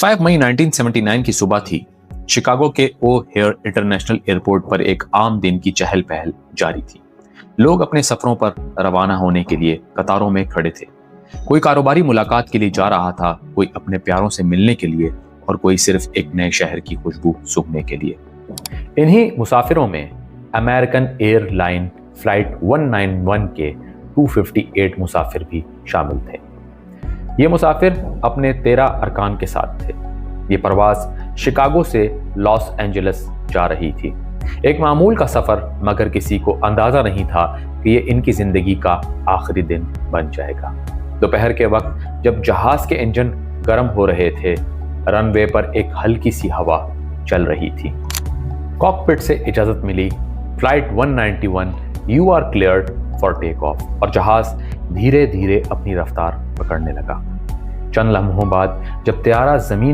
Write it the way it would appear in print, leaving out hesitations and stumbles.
5 मई 1979 की सुबह थी। शिकागो के ओ हेयर इंटरनेशनल एयरपोर्ट पर एक आम दिन की चहल पहल जारी थी। लोग अपने सफरों पर रवाना होने के लिए कतारों में खड़े थे। कोई कारोबारी मुलाकात के लिए जा रहा था, कोई अपने प्यारों से मिलने के लिए और कोई सिर्फ एक नए शहर की खुशबू सूंघने के लिए। इन्हीं मुसाफिरों में अमेरिकन एयरलाइन फ्लाइट 191 के 258 मुसाफिर भी शामिल थे। ये मुसाफिर अपने 13 अरकान के साथ थे। ये परवाज शिकागो से लॉस एंजलिस जा रही थी। एक मामूल का सफर, मगर किसी को अंदाजा नहीं था कि ये इनकी जिंदगी का आखिरी दिन बन जाएगा। दोपहर के वक्त जब जहाज के इंजन गर्म हो रहे थे, रनवे पर एक हल्की सी हवा चल रही थी। कॉकपिट से इजाजत मिली, flight 191 you are cleared for take off, और जहाज धीरे धीरे अपनी रफ्तार पकड़ने लगा। चंद लम्हों बाद जब त्यारा जमीन